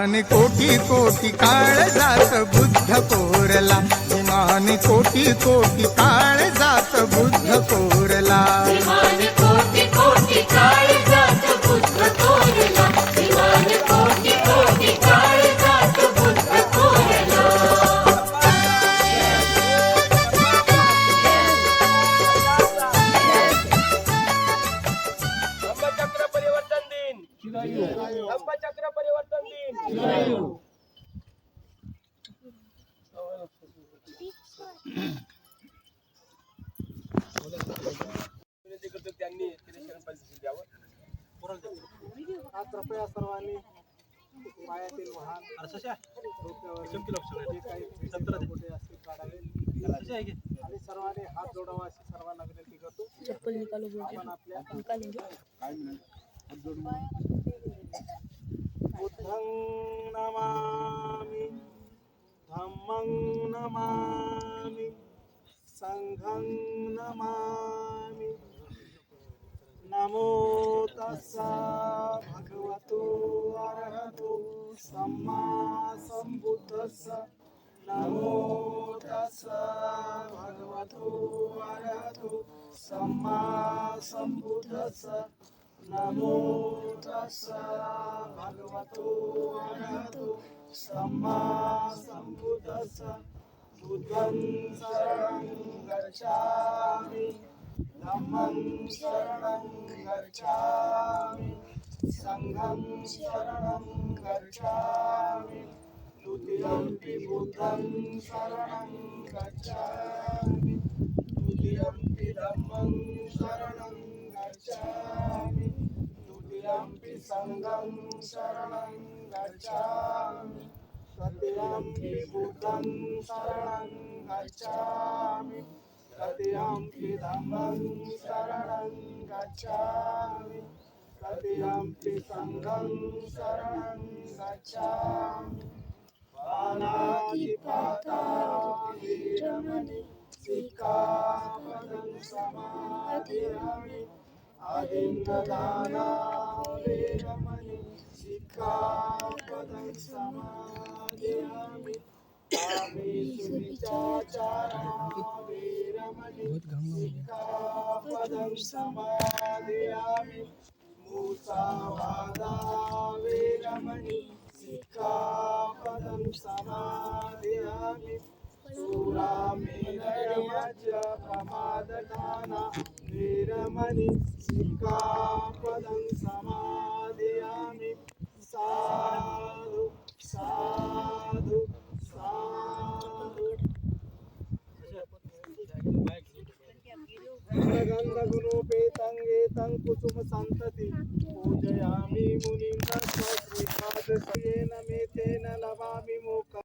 विमान कोटी कोटी काळ जात बुद्ध कोरला, विमान कोटी कोटी काळ जात बुद्ध कोरला, विमान कोटी कोटी काळ जात बुद्ध कोरला, विमान कोटी कोटी काळ जात बुद्ध कोरला. धम्मचक्र परिवर्तन दिन, धम्मचक्र परिवर्तन दिन. विनंती करतो त्यांनी शरण पाहिजे द्यावं. कृपया सर्वांनी पायातील वाहन डोक्यावर जे काही मोठे असतील काढावे आणि सर्वांनी हात जोडावा अशी सर्वांना विनंती करतो. आपण आपल्या बुद्धं नमामि, धम्मं नमामि, संघं नमामि. नमो तस्सा भगवतो अरहतो सम्मा सम्बुद्धस्सा. नमो तस्सा भगवतो अरहतो सम्मा सम्बुद्धस्सा. नमो तस्सा भगवतो अरहतो सम्मा सम्बुद्धस्सा. बुद्धं शरणं गच्छामि, धम्मं शरणं गच्छामि, संघं शरणं गच्छामि, द्वितीयंपि बुद्धं शरणं गच्छामि, द्वितीयंपि धम्मं शरणं गच्छामि, द्वितीयंपि संघं शरणं गच्छामि, तृतीयंपि बुद्धं शरणं गच्छामि, तृतीयंपि धम्मं शरणं गच्छामि, तृतीयंपि संघं शरणं गच्छामि. पाणातिपाता वीरमणि सिक्खापदं समादियामि. आदिन्नदाना वीरमणि सिक्खापदं समादियामि. कामेषु मिथ्याचारा वीरमणि सिक्खापदं समादियामि. मूसावादा वीरमणि सिक्खापदं समादियामि. सूरामेरयमज्जपमाददाना वीरमणि सिक्खापदं समादियामि. साधु साधु साधु. गन्धगुणोपेतं एतं कुसुमसन्तति पूजयामि मुनिं तस्मै श्रीपादश्रीयेन मे तेन नमामि मोक्षम्.